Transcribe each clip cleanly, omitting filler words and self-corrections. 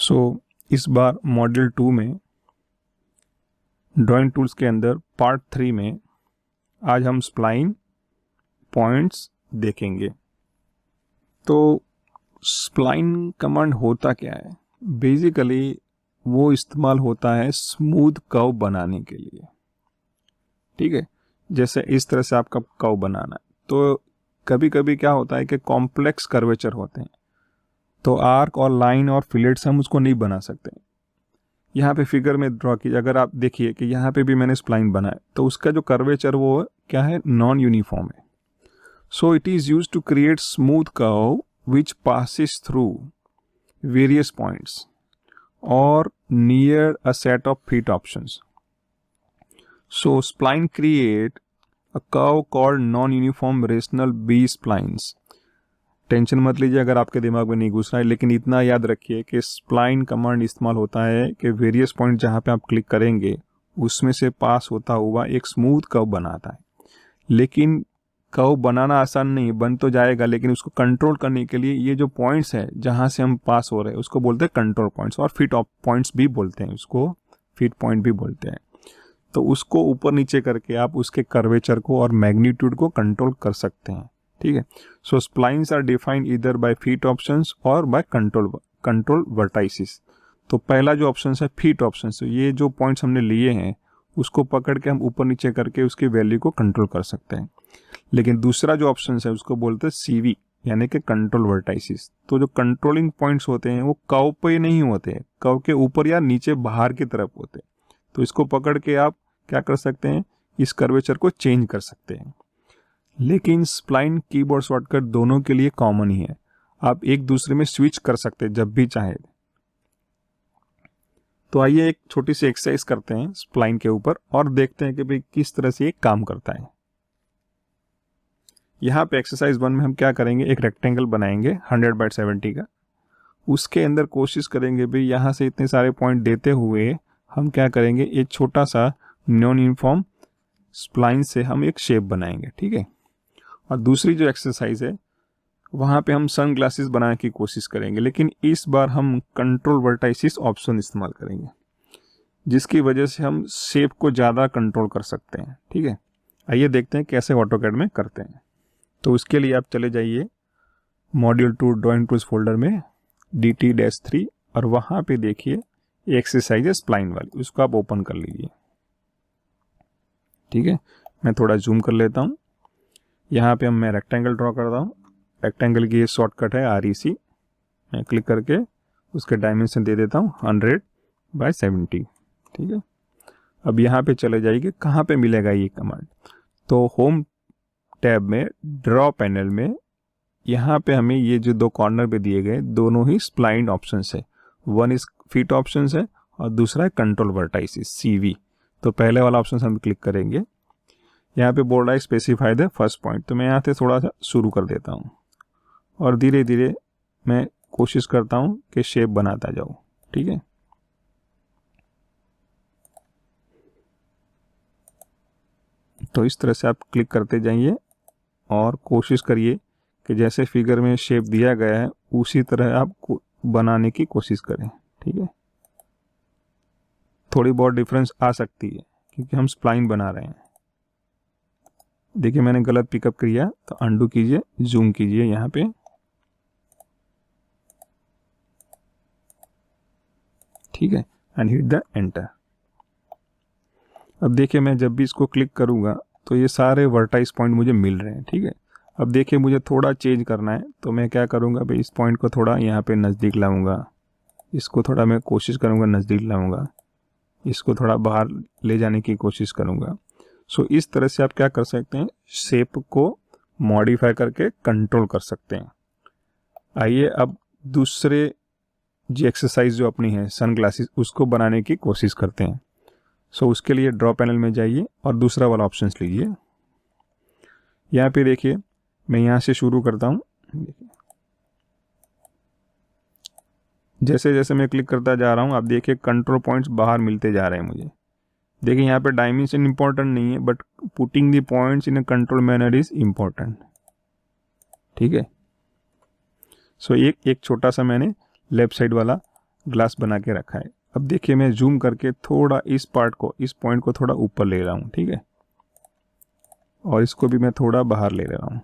सो इस बार मॉड्यूल 2 में drawing tools के अंदर पार्ट 3 में आज हम स्प्लाइन पॉइंट्स देखेंगे। तो स्प्लाइन कमांड होता क्या है? बेसिकली वो इस्तेमाल होता है स्मूथ कर्व बनाने के लिए। ठीक है, जैसे इस तरह से आपका कर्व बनाना है। तो कभी कभी क्या होता है कि कॉम्प्लेक्स कर्वेचर होते हैं, तो आर्क और लाइन और फिलेट्स हम उसको नहीं बना सकते। यहाँ पे फिगर में ड्रॉ कीजिए, अगर आप देखिए कि यहाँ पे भी मैंने स्प्लाइन बनाया, तो उसका जो कर्वेचर वो क्या है, नॉन यूनिफॉर्म है। So it is used to create smooth curve which passes through various points और near a set of fit options. So spline create a curve called non uniform rational B splines. Tension मत लीजिए अगर आपके दिमाग में नहीं घुस रहा है, लेकिन इतना याद रखिए कि स्प्लाइन कमांड इस्तेमाल होता है कि वेरियस पॉइंट जहाँ पे आप क्लिक करेंगे उसमें से पास होता हुआ एक स्मूथ कर्व बनाता है। लेकिन कर्व बनाना आसान नहीं, बन तो जाएगा, लेकिन उसको कंट्रोल करने के लिए ये जो पॉइंट्स है जहाँ से हम पास हो रहे हैं उसको बोलते हैं कंट्रोल पॉइंट्स, और फिट ऑफ पॉइंट्स भी बोलते हैं, उसको फिट पॉइंट भी बोलते हैं। तो उसको ऊपर नीचे करके आप उसके कर्वेचर को और मैग्नीट्यूड को कंट्रोल कर सकते हैं। ठीक है, सो स्प्लाइंस आर डिफाइंड इधर बाय फीट ऑप्शंस और बाय कंट्रोल वर्टाइसिस। तो पहला जो ऑप्शन है फीट ऑप्शन, तो ये जो पॉइंट्स हमने लिए हैं उसको पकड़ के हम ऊपर नीचे करके उसकी वैल्यू को कंट्रोल कर सकते हैं। लेकिन दूसरा जो ऑप्शन है उसको बोलते हैं सीवी, यानी कि कंट्रोल वर्टाइसिस। तो जो कंट्रोलिंग पॉइंट्स होते हैं वो कर्व पे नहीं होते हैं, कर्व के ऊपर या नीचे बाहर की तरफ होते हैं। तो इसको पकड़ के आप क्या कर सकते हैं, इस कर्वेचर को चेंज कर सकते हैं। लेकिन स्प्लाइन कीबोर्ड शॉर्टकट दोनों के लिए कॉमन ही है, आप एक दूसरे में स्विच कर सकते हैं जब भी चाहे। तो आइए एक छोटी सी एक्सरसाइज करते हैं स्प्लाइन के ऊपर और देखते हैं कि भाई किस तरह से ये काम करता है। यहाँ पे एक्सरसाइज 1 में हम क्या करेंगे, एक रेक्टेंगल बनाएंगे 100/70 का। उसके अंदर कोशिश करेंगे भाई यहाँ से इतने सारे पॉइंट देते हुए हम क्या करेंगे, एक छोटा सा नॉन यूनिफॉर्म स्प्लाइन से हम एक शेप बनाएंगे। ठीक है, और दूसरी जो एक्सरसाइज है वहाँ पे हम सन ग्लासेस बनाने की कोशिश करेंगे, लेकिन इस बार हम कंट्रोल वर्टाइसिस ऑप्शन इस्तेमाल करेंगे, जिसकी वजह से हम शेप को ज़्यादा कंट्रोल कर सकते हैं। ठीक है, आइए देखते हैं कैसे ऑटोकैड में करते हैं। तो उसके लिए आप चले जाइए मॉड्यूल 2 ड्राइंग टूल्स फोल्डर में DT-3 और वहाँ पे देखिए एक्सरसाइज है स्प्लाइन वाली, उसको आप ओपन कर लीजिए। ठीक है, मैं थोड़ा जूम कर लेता हूँ। यहाँ पे मैं रेक्टेंगल ड्रॉ करता हूँ। रेक्टेंगल की ये शॉर्टकट है REC। मैं क्लिक करके उसके डायमेंशन दे देता हूँ 100/70। ठीक है, अब यहाँ पे चले जाइए कहाँ पे मिलेगा ये कमांड। तो होम टैब में ड्रॉ पैनल में यहाँ पे हमें ये जो दो कॉर्नर पे दिए गए दोनों ही स्प्लाइन ऑप्शन है। वन इस फिट ऑप्शन है और दूसरा है कंट्रोल वर्टाइसिस CV। तो पहले वाला ऑप्शन हम क्लिक करेंगे, यहाँ पे बोल रहा है स्पेसिफाई द फर्स्ट पॉइंट। तो मैं यहाँ से थोड़ा सा शुरू कर देता हूँ और धीरे धीरे मैं कोशिश करता हूँ कि शेप बनाता जाऊँ। ठीक है, तो इस तरह से आप क्लिक करते जाइए और कोशिश करिए कि जैसे फिगर में शेप दिया गया है उसी तरह आप बनाने की कोशिश करें। ठीक है, थोड़ी बहुत डिफरेंस आ सकती है क्योंकि हम स्प्लाइन बना रहे हैं। देखिए मैंने गलत पिकअप किया, तो अंडू कीजिए, जूम कीजिए यहाँ पे। ठीक है, एंड हिट द एंटर। अब देखिए मैं जब भी इसको क्लिक करूँगा तो ये सारे वर्टाइस पॉइंट मुझे मिल रहे हैं। ठीक है, अब देखिए मुझे थोड़ा चेंज करना है, तो मैं क्या करूँगा भाई, इस पॉइंट को थोड़ा यहाँ पे नज़दीक लाऊंगा, इसको थोड़ा मैं कोशिश करूँगा नज़दीक लाऊंगा, इसको थोड़ा बाहर ले जाने की कोशिश करूँगा। सो इस तरह से आप क्या कर सकते हैं, शेप को मॉडिफाई करके कंट्रोल कर सकते हैं। आइए अब दूसरे जी एक्सरसाइज जो अपनी है सन ग्लासेस, उसको बनाने की कोशिश करते हैं। सो उसके लिए ड्रॉ पैनल में जाइए और दूसरा वाला ऑप्शन लीजिए। यहाँ पे देखिए मैं यहाँ से शुरू करता हूँ। जैसे जैसे मैं क्लिक करता जा रहा हूँ आप देखिए कंट्रोल पॉइंट्स बाहर मिलते जा रहे हैं मुझे। देखिए यहाँ पे डायमेंशन इंपॉर्टेंट नहीं है, but putting the points in a control manner is important. ठीक है, सो एक छोटा सा मैंने लेफ्ट साइड वाला ग्लास बना के रखा है। अब देखिए मैं जूम करके थोड़ा इस पार्ट को, इस पॉइंट को थोड़ा ऊपर ले रहा हूँ, ठीक है, और इसको भी मैं थोड़ा बाहर ले रहा हूँ।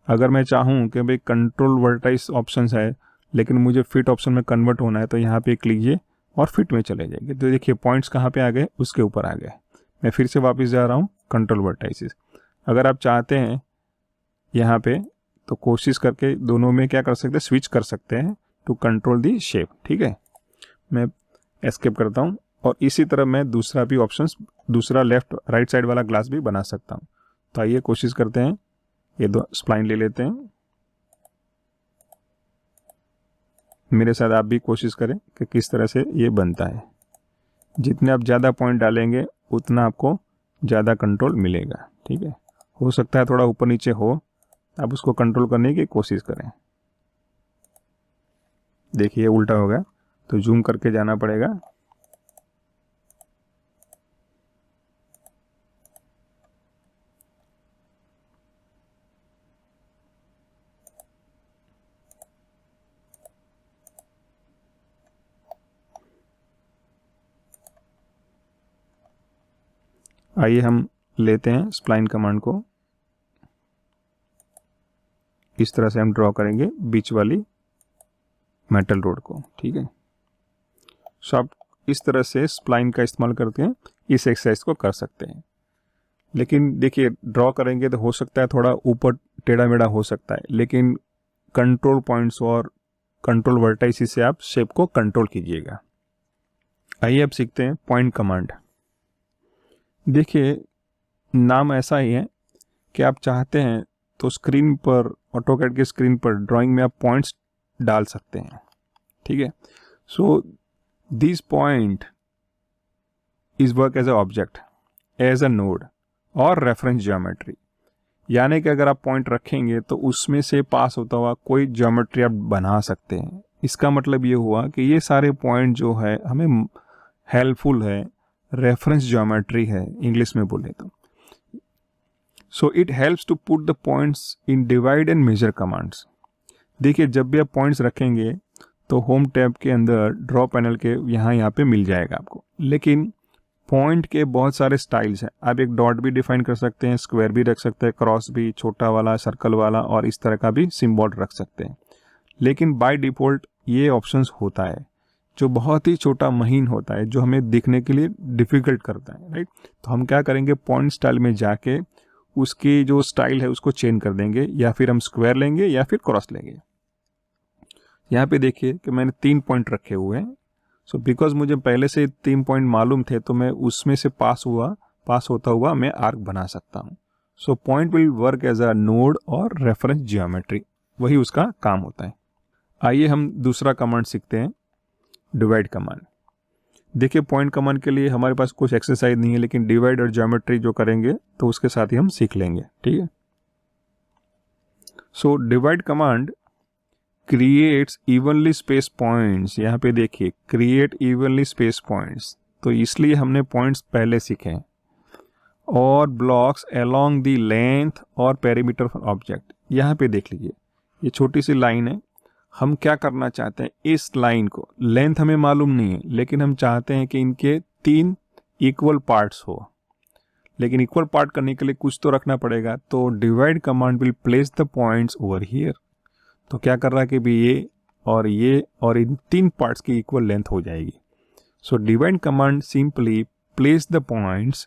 अगर मैं चाहूँ कि भाई कंट्रोल वर्टाइस ऑप्शन है लेकिन मुझे फिट ऑप्शन में कन्वर्ट होना है तो यहाँ पे क्लिक कीजिए और फिट में चले जाएंगे। तो देखिए पॉइंट्स कहाँ पे आ गए, उसके ऊपर आ गए। मैं फिर से वापस जा रहा हूँ कंट्रोल वर्टाइसिस। अगर आप चाहते हैं यहाँ पे तो कोशिश करके दोनों में क्या कर सकते हैं, स्विच कर सकते हैं टू कंट्रोल दी शेप, ठीक है। मैं एस्केप करता हूँ और इसी तरह मैं दूसरा भी ऑप्शंस, दूसरा लेफ्ट राइट साइड वाला ग्लास भी बना सकता हूँ। तो आइए कोशिश करते हैं, ये दो स्प्लाइन ले लेते हैं। मेरे साथ आप भी कोशिश करें कि किस तरह से ये बनता है। जितने आप ज़्यादा पॉइंट डालेंगे उतना आपको ज़्यादा कंट्रोल मिलेगा, ठीक है। हो सकता है थोड़ा ऊपर नीचे हो, आप उसको कंट्रोल करने की कोशिश करें। देखिए उल्टा हो गया तो जूम करके जाना पड़ेगा। आइए हम लेते हैं स्प्लाइन कमांड को, इस तरह से हम ड्रॉ करेंगे बीच वाली मेटल रोड को, ठीक है। सो आप इस तरह से स्प्लाइन का इस्तेमाल करके इस एक्सरसाइज को कर सकते हैं। लेकिन देखिए ड्रॉ करेंगे तो हो सकता है थोड़ा ऊपर टेढ़ा मेढ़ा हो सकता है, लेकिन कंट्रोल पॉइंट्स और कंट्रोल वर्टाइसिस से आप शेप को कंट्रोल कीजिएगा। आइए अब सीखते हैं पॉइंट कमांड। देखिए नाम ऐसा ही है कि आप चाहते हैं तो स्क्रीन पर, ऑटोकैड के स्क्रीन पर ड्राइंग में आप पॉइंट्स डाल सकते हैं, ठीक है। So this point is work as a object, as a node और रेफरेंस ज्योमेट्री। यानी कि अगर आप पॉइंट रखेंगे तो उसमें से पास होता हुआ कोई ज्योमेट्री आप बना सकते हैं। इसका मतलब ये हुआ कि ये सारे पॉइंट जो है हमें हेल्पफुल है, रेफरेंस ज्योमेट्री है इंग्लिश में बोले तो। So it helps to put the points in divide and measure commands. देखिए जब भी आप पॉइंट्स रखेंगे तो होम टैब के अंदर ड्रॉ पैनल के यहाँ पे मिल जाएगा आपको। लेकिन पॉइंट के बहुत सारे स्टाइल्स हैं। आप एक डॉट भी डिफाइन कर सकते हैं, स्क्वायर भी रख सकते हैं, क्रॉस भी, छोटा वाला, सर्कल वाला, और इस तरह का भी सिंबल रख सकते हैं। लेकिन बाय डिफ़ॉल्ट ये ऑप्शंस होता है जो बहुत ही छोटा महीन होता है, जो हमें दिखने के लिए डिफ़िकल्ट करता है, राइट। तो हम क्या करेंगे, पॉइंट स्टाइल में जाके उसकी जो स्टाइल है उसको चेंज कर देंगे, या फिर हम स्क्वायर लेंगे या फिर क्रॉस लेंगे। यहाँ पे देखिए कि मैंने 3 पॉइंट रखे हुए हैं। सो बिकॉज मुझे पहले से 3 पॉइंट मालूम थे तो मैं उसमें से पास होता हुआ मैं आर्क बना सकता हूँ। So point will work as a node और रेफरेंस जियोमेट्री, वही उसका काम होता है। आइए हम दूसरा कमांड सीखते हैं, डिवाइड कमांड। देखिए पॉइंट कमांड के लिए हमारे पास कुछ एक्सरसाइज नहीं है, लेकिन डिवाइड और ज्योमेट्री जो करेंगे तो उसके साथ ही हम सीख लेंगे, ठीक है। So divide command creates evenly space points. यहाँ पे देखिए क्रिएट इवनली स्पेस पॉइंट्स, तो इसलिए हमने पॉइंट्स पहले सीखे। और ब्लॉक्स अलोंग द लेंथ और पेरीमीटर ऑफ ऑब्जेक्ट। यहाँ पे देख लीजिए ये छोटी सी लाइन है। हम क्या करना चाहते हैं, इस लाइन को, लेंथ हमें मालूम नहीं है लेकिन हम चाहते हैं कि इनके 3 इक्वल पार्ट्स हो। लेकिन इक्वल पार्ट करने के लिए कुछ तो रखना पड़ेगा, तो divide command will place the points over here. तो क्या कर रहा है कि भी ये और इन 3 पार्ट्स की इक्वल लेंथ हो जाएगी। So divide command simply place the points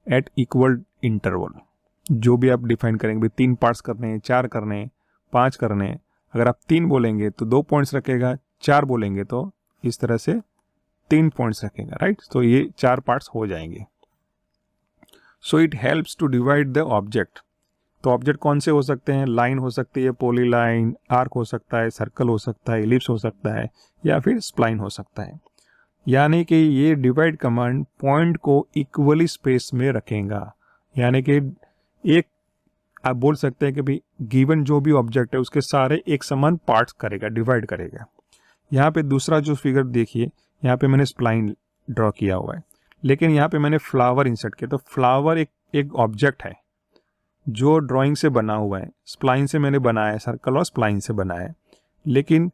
at equal interval. जो भी आप डिफाइन करेंगे, 3 पार्ट्स करने हैं, 4 करने हैं, 5 करने हैं। अगर आप 3 बोलेंगे तो 2 पॉइंट्स रखेगा, 4 बोलेंगे तो इस तरह से 3 पॉइंट्स रखेगा, राइट। तो ये 4 पार्ट्स हो जाएंगे। So it helps to divide the object. तो ऑब्जेक्ट कौन से हो सकते हैं, लाइन हो सकती है, पॉली लाइन, आर्क हो सकता है, सर्कल हो सकता है, इलिप्स हो सकता है, या फिर स्प्लाइन हो सकता है। यानी कि ये डिवाइड कमांड पॉइंट को इक्वली स्पेस में रखेगा। यानी कि एक आप बोल सकते हैं कि भाई गिवन जो भी ऑब्जेक्ट है उसके सारे एक समान पार्ट्स करेगा, डिवाइड करेगा। यहाँ पे दूसरा जो फिगर देखिए, यहाँ पे मैंने स्प्लाइन ड्रॉ किया हुआ है, लेकिन यहाँ पे मैंने फ्लावर इंसर्ट किया। तो फ्लावर एक ऑब्जेक्ट है जो ड्राइंग से बना हुआ है, स्प्लाइन से मैंने बनाया है, सर्कल और स्प्लाइन से बनाया है। लेकिन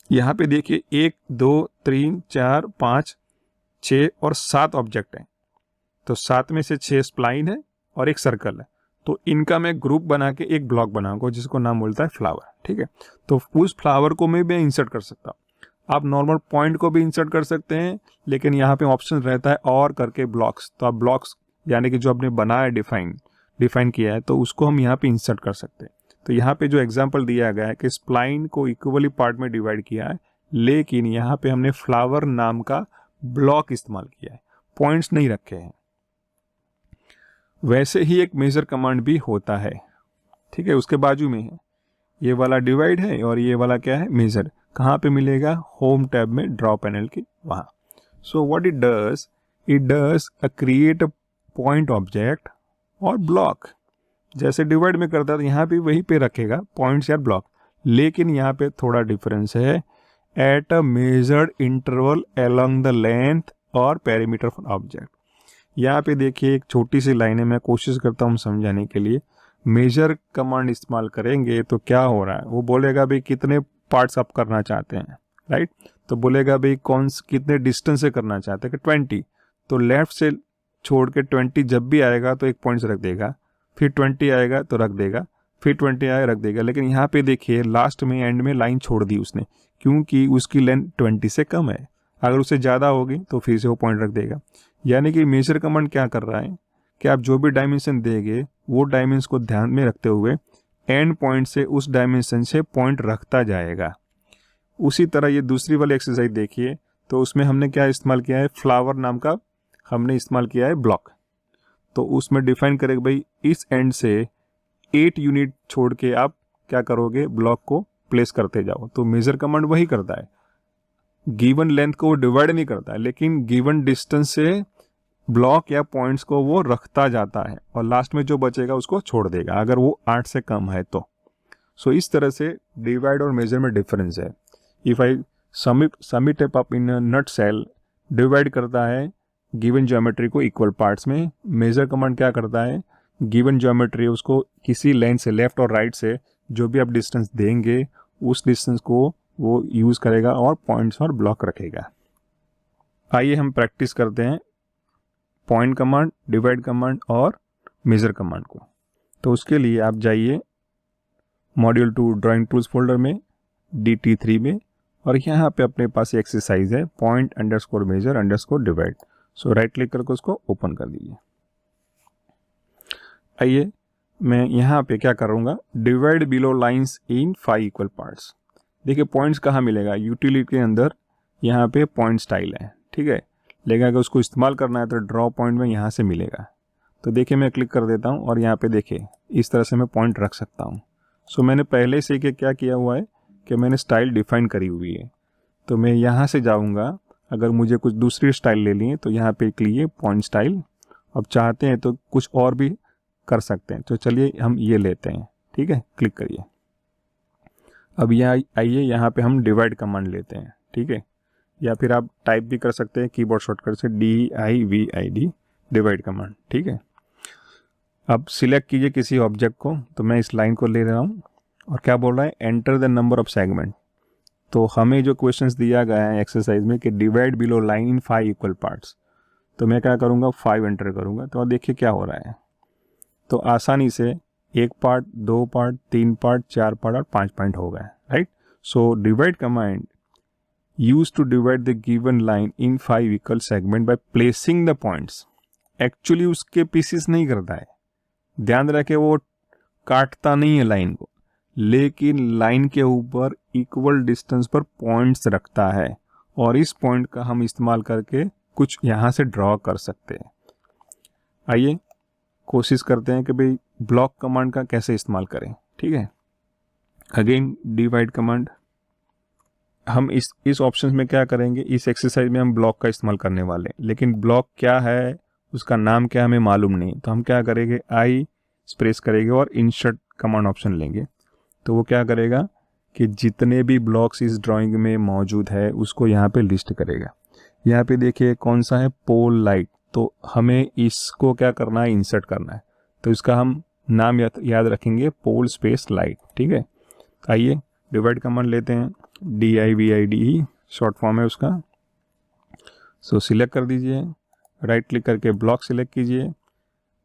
यहाँ पे देखिए 1 2 3 4 5 6 और 7 ऑब्जेक्ट हैं। तो 7 में से 6 स्प्लाइन है और एक सर्कल है। तो इनका मैं ग्रुप बना के एक ब्लॉक बनाऊंगा जिसको नाम बोलता है फ्लावर। ठीक है, तो उस फ्लावर को मैं इंसर्ट कर सकता हूँ। आप नॉर्मल पॉइंट को भी इंसर्ट कर सकते हैं, लेकिन यहाँ पे ऑप्शन रहता है और करके ब्लॉक्स। तो आप ब्लॉक्स यानी कि जो आपने बनाया डिफाइन किया है, तो उसको हम यहाँ पे इंसर्ट कर सकते हैं। तो यहाँ पे जो एग्जांपल दिया गया है कि स्प्लाइन को इक्वली पार्ट में डिवाइड किया है, लेकिन यहाँ पे हमने फ्लावर नाम का ब्लॉक इस्तेमाल किया है, पॉइंट्स नहीं रखे हैं। वैसे ही एक मेजर कमांड भी होता है। ठीक है, उसके बाजू में है, ये वाला डिवाइड है और ये वाला क्या है, मेजर। कहाँ पे मिलेगा, होम टैब में, ड्रॉ पैनल के वहाँ। So what it does create a point object और ब्लॉक। जैसे डिवाइड में करता है तो यहाँ पे वहीं पे रखेगा पॉइंट्स या ब्लॉक, लेकिन यहाँ पे थोड़ा डिफरेंस है। At a measured interval along the length और पेरीमीटर ऑफ ऑब्जेक्ट। यहाँ पे देखिए एक छोटी सी लाइन है, मैं कोशिश करता हूँ समझाने के लिए। मेजर कमांड इस्तेमाल करेंगे तो क्या हो रहा है, वो बोलेगा भाई कितने पार्ट्स आप करना चाहते हैं, राइट। तो बोलेगा भाई कितने डिस्टेंस से करना चाहते हैं, कि 20। तो लेफ्ट से छोड़ के 20 जब भी आएगा तो एक पॉइंट रख देगा, फिर 20 आएगा तो रख देगा, फिर 20 आएगा रख देगा। लेकिन यहाँ पे देखिए लास्ट में एंड में लाइन छोड़ दी उसने, क्योंकि उसकी लेंथ 20 से कम है। अगर उससे ज़्यादा होगी तो फिर से वो पॉइंट रख देगा। यानी कि मेजर कमांड क्या कर रहा है कि आप जो भी डायमेंशन देंगे वो डायमेंशन को ध्यान में रखते हुए एंड पॉइंट से उस डायमेंशन से पॉइंट रखता जाएगा। उसी तरह ये दूसरी वाली एक्सरसाइज देखिए, तो उसमें हमने क्या इस्तेमाल किया है, फ्लावर नाम का हमने इस्तेमाल किया है ब्लॉक। तो उसमें डिफाइन करेगा भाई इस एंड से 8 यूनिट छोड़ के आप क्या करोगे, ब्लॉक को प्लेस करते जाओ। तो मेजर कमांड वही करता है, गिवन लेंथ को वो डिवाइड नहीं करता है, लेकिन गिवन डिस्टेंस से ब्लॉक या पॉइंट्स को वो रखता जाता है और लास्ट में जो बचेगा उसको छोड़ देगा अगर वो 8 से कम है तो। सो इस तरह से डिवाइड और मेजर में डिफरेंस है। If I sum it up in nutshell, divide करता है गिवन ज्योमेट्री को इक्वल पार्ट्स में। मेजर कमांड क्या करता है, गिवन ज्योमेट्री उसको किसी लेंथ से, लेफ्ट और राइट से जो भी आप डिस्टेंस देंगे उस डिस्टेंस को वो यूज़ करेगा और पॉइंट्स और ब्लॉक रखेगा। आइए हम प्रैक्टिस करते हैं पॉइंट कमांड, डिवाइड कमांड और मेजर कमांड को। तो उसके लिए आप जाइए मॉड्यूल 2 ड्राइंग टूल्स फोल्डर में, DT3 में, और यहाँ पे अपने पास एक्सरसाइज है point underscore major underscore divide. So right click करके उसको ओपन कर दीजिए। आइए मैं यहाँ पे क्या करूँगा, divide below lines in 5 equal parts. देखिए पॉइंट्स कहाँ मिलेगा, यूटिलिटी के अंदर यहाँ पे पॉइंट स्टाइल है, ठीक है। लेकिन अगर उसको इस्तेमाल करना है तो ड्रॉ पॉइंट में यहाँ से मिलेगा। तो देखिए मैं क्लिक कर देता हूँ और यहाँ पे देखिए इस तरह से मैं पॉइंट रख सकता हूँ। सो मैंने पहले से क्या किया हुआ है कि मैंने स्टाइल डिफाइन करी हुई है। तो मैं यहाँ से जाऊँगा, अगर मुझे कुछ दूसरी स्टाइल ले लिए तो यहाँ पे क्लिक पॉइंट स्टाइल। अब चाहते हैं तो कुछ और भी कर सकते हैं, तो चलिए हम ये लेते हैं, ठीक है। क्लिक करिए। अब यहाँ आइए, यहाँ पे हम डिवाइड कमांड लेते हैं, ठीक है। या फिर आप टाइप भी कर सकते हैं कीबोर्ड शॉर्टकट से DIVID, डिवाइड कमांड, ठीक है। अब सिलेक्ट कीजिए किसी ऑब्जेक्ट को, तो मैं इस लाइन को ले रहा हूँ और क्या बोल रहा है, enter the number of segment. तो हमें जो क्वेश्चंस दिया गया है एक्सरसाइज में कि divide below line in 5 equal parts, तो मैं क्या करूँगा, 5 एंटर करूँगा। तो देखिए क्या हो रहा है, तो आसानी से 1 पार्ट, 2 पार्ट, 3 पार्ट, 4 पार्ट और 5 पॉइंट हो गए, right. So divide command used to divide the given line in 5 equal segment by placing the points। Actually उसके पीसेस नहीं करता है, ध्यान रखे, वो काटता नहीं है लाइन को, लेकिन लाइन के ऊपर इक्वल डिस्टेंस पर पॉइंट्स रखता है और इस पॉइंट का हम इस्तेमाल करके कुछ यहाँ से ड्रॉ कर सकते हैं। आइए कोशिश करते हैं कि भाई ब्लॉक कमांड का कैसे इस्तेमाल करें, ठीक है। अगेन डिवाइड कमांड, हम इस ऑप्शन में क्या करेंगे, इस एक्सरसाइज में हम ब्लॉक का इस्तेमाल करने वाले हैं, लेकिन ब्लॉक क्या है, उसका नाम क्या हमें मालूम नहीं। तो हम क्या करेंगे, आई प्रेस करेंगे और इंसर्ट कमांड ऑप्शन लेंगे। तो वो क्या करेगा कि जितने भी ब्लॉक्स इस ड्राइंग में मौजूद है उसको यहाँ पे लिस्ट करेगा। यहाँ पे देखिए कौन सा है, पोल लाइट। तो हमें इसको क्या करना है, इंसर्ट करना है। तो इसका हम नाम याद रखेंगे, पोल स्पेस लाइट, ठीक है। आइए डिवाइड कमांड लेते हैं DIVIDE शॉर्ट फॉर्म है उसका। सो सिलेक्ट कर दीजिए, राइट क्लिक करके ब्लॉक सिलेक्ट कीजिए,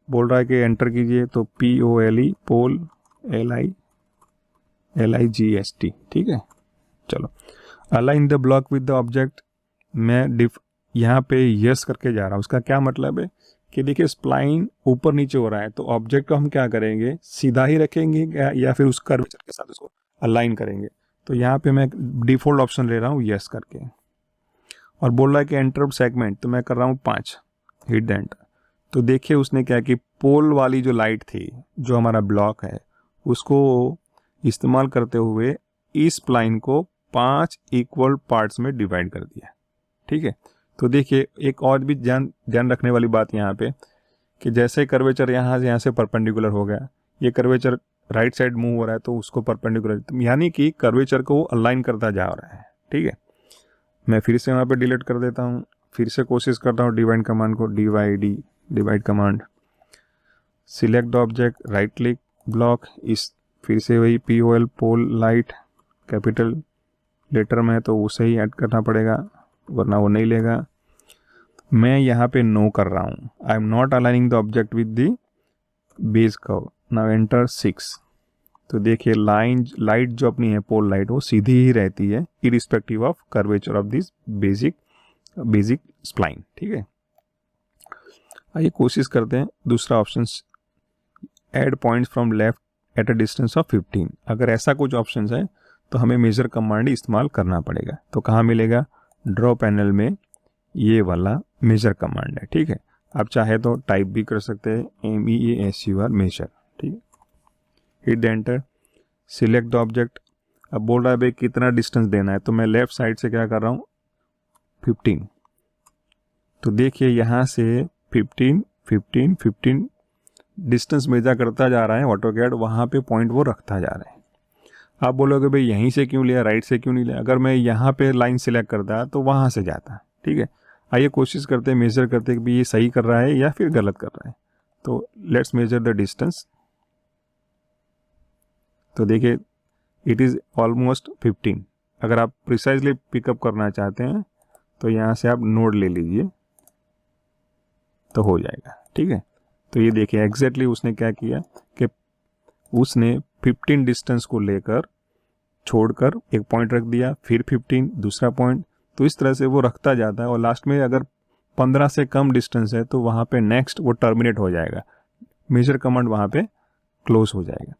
बोल रहा है कि एंटर कीजिए, तो POLE पोल LIGST, ठीक है। चलो, align the block with the object, मैं यहाँ पे यस करके जा रहा हूँ। उसका क्या मतलब है कि देखिए स्प्लाइन ऊपर नीचे हो रहा है, तो ऑब्जेक्ट को हम क्या करेंगे, सीधा ही रखेंगे या फिर उस कर्वेचर के साथ उसको अलाइन करेंगे। तो यहाँ पे मैं डिफॉल्ट ऑप्शन ले रहा हूँ यस करके, और बोल रहा है कि एंटर सेगमेंट, तो मैं कर रहा हूँ 5, हिट द एंटर। तो देखिए उसने क्या कि पोल वाली जो लाइट थी, जो हमारा ब्लॉक है, उसको इस्तेमाल करते हुए इस स्प्लाइन को 5 इक्वल पार्ट्स में डिवाइड कर दिया, ठीक है। तो देखिए एक और भी ध्यान रखने वाली बात यहाँ पे कि जैसे कर्वेचर यहाँ से परपेंडिकुलर हो गया, ये कर्वेचर राइट साइड मूव हो रहा है, तो उसको परपेंडिकुलर, यानी कि कर्वेचर को अलाइन करता जा रहा है, ठीक है। मैं फिर से वहाँ पे डिलीट कर देता हूँ, फिर से कोशिश करता हूँ डिवाइड कमांड को, divide command, select the object, right click, block, इस फिर से वही POL pole light capital letter में, तो उसे ही ऐड करना पड़ेगा वरना वो नहीं लेगा। मैं यहाँ पे नो कर रहा हूँ, I am not aligning the object with the base curve. Now enter 6। तो देखिए लाइट जो अपनी है पोल लाइट, वो सीधी ही रहती है irrespective of curvature of this basic spline, ठीक है। आइए कोशिश करते हैं दूसरा option, add points from left at a distance of 15। अगर ऐसा कुछ ऑप्शन है तो हमें मेजर कमांड इस्तेमाल करना पड़ेगा। तो कहाँ मिलेगा, ड्रॉ पैनल में ये वाला मेजर कमांड है, ठीक है। आप चाहे तो टाइप भी कर सकते हैं MEASUR मेजर, ठीक है। Hit the enter, select the object. अब बोल रहा है भाई कितना डिस्टेंस देना है, तो मैं लेफ्ट साइड से क्या कर रहा हूँ 15। तो देखिए यहाँ से 15 डिस्टेंस मेजर करता जा रहा है ऑटोकैड, वहाँ पे पॉइंट वो रखता जा रहा है। आप बोलोगे भाई यहीं से क्यों लिया, राइट से क्यों नहीं लिया। अगर मैं यहाँ पे लाइन सिलेक्ट करता तो वहाँ से जाता, ठीक है। आइए कोशिश करते हैं, मेजर करते हैं कि ये सही कर रहा है या फिर गलत कर रहा है। तो लेट्स मेजर द डिस्टेंस। तो देखिए इट इज़ ऑलमोस्ट 15। अगर आप प्रिसाइजली पिकअप करना चाहते हैं तो यहाँ से आप नोड ले लीजिए तो हो जाएगा, ठीक है। तो ये देखिए एग्जैक्टली उसने क्या किया कि उसने 15 डिस्टेंस को लेकर छोड़कर एक पॉइंट रख दिया, फिर 15 दूसरा पॉइंट, तो इस तरह से वो रखता जाता है। और लास्ट में अगर 15 से कम डिस्टेंस है तो वहाँ पे नेक्स्ट वो टर्मिनेट हो जाएगा, मेजर कमांड वहाँ पे क्लोज हो जाएगा।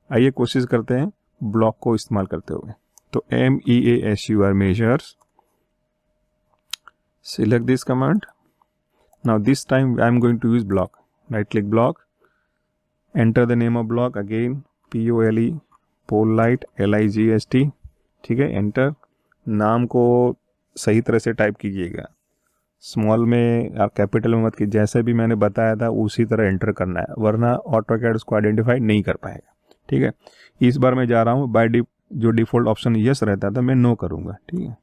आइए कोशिश करते हैं ब्लॉक को इस्तेमाल करते हुए। तो MEASUR measures, select this command. Now this time I am going to use block, right click block, enter the name of block, again POLE pole light LIGST, ठीक है। एंटर, नाम को सही तरह से टाइप कीजिएगा, स्मॉल में और कैपिटल में मत कीजिए, जैसे भी मैंने बताया था उसी तरह एंटर करना है, वरना ऑटोकैड उसको आइडेंटिफाई नहीं कर पाएगा, ठीक है। इस बार मैं जा रहा हूँ जो डिफ़ॉल्ट ऑप्शन यस रहता था मैं नो करूँगा, ठीक है।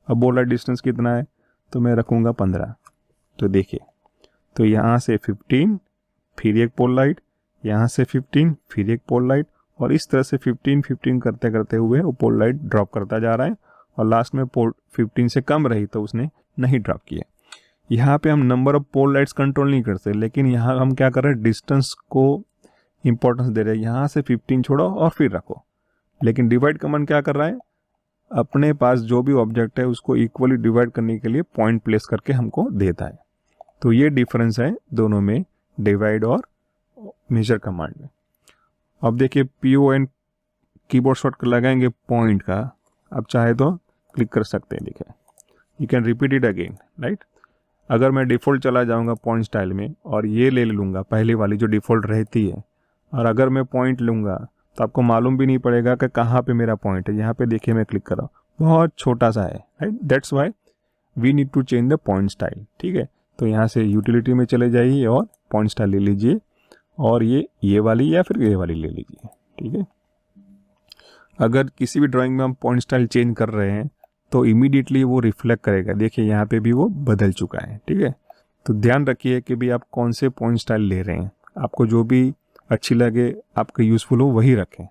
अब बोल रहा डिस्टेंस कितना है, तो मैं रखूँगा 15। तो देखिए, तो यहाँ से 15 फिर एक पोल लाइट, यहाँ से 15 फिर एक पोल लाइट, और इस तरह से 15 करते करते हुए वो पोल लाइट ड्रॉप करता जा रहा है, और लास्ट में पोल 15 से कम रही तो उसने नहीं ड्रॉप किया। यहाँ पे हम number of pole lights control नहीं करते, लेकिन यहाँ हम क्या कर रहे हैं, डिस्टेंस को इंपॉर्टेंस दे रहे हैं। यहाँ से 15 छोड़ो और फिर रखो, लेकिन डिवाइड कमांड क्या कर रहा है, अपने पास जो भी ऑब्जेक्ट है उसको इक्वली डिवाइड करने के लिए पॉइंट प्लेस करके हमको देता है। तो ये डिफरेंस है दोनों में, डिवाइड और मेजर कमांड में। अब देखिए PON कीबोर्ड शॉर्टकट लगाएंगे पॉइंट का, आप चाहे तो क्लिक कर सकते हैं, देखिए you can repeat it again, right. अगर मैं डिफ़ॉल्ट चला जाऊंगा पॉइंट स्टाइल में और ये ले लूँगा पहले वाली जो डिफ़ॉल्ट रहती है, और अगर मैं पॉइंट लूँगा तो आपको मालूम भी नहीं पड़ेगा कि कहाँ पे मेरा पॉइंट है। यहाँ पे देखिए मैं क्लिक कर रहा हूँ, बहुत छोटा सा है, right. That's why we need to change the point style, ठीक है। तो यहाँ से यूटिलिटी में चले जाइए और पॉइंट स्टाइल ले लीजिए, और ये वाली या फिर ये वाली ले लीजिए, ठीक है। अगर किसी भी ड्राइंग में हम पॉइंट स्टाइल चेंज कर रहे हैं तो इमीडिएटली वो रिफ्लेक्ट करेगा। देखिए यहाँ पे भी वो बदल चुका है, ठीक है। तो ध्यान रखिए कि भी आप कौन से पॉइंट स्टाइल ले रहे हैं, आपको जो भी अच्छी लगे, आपको यूज़फुल हो वही रखें।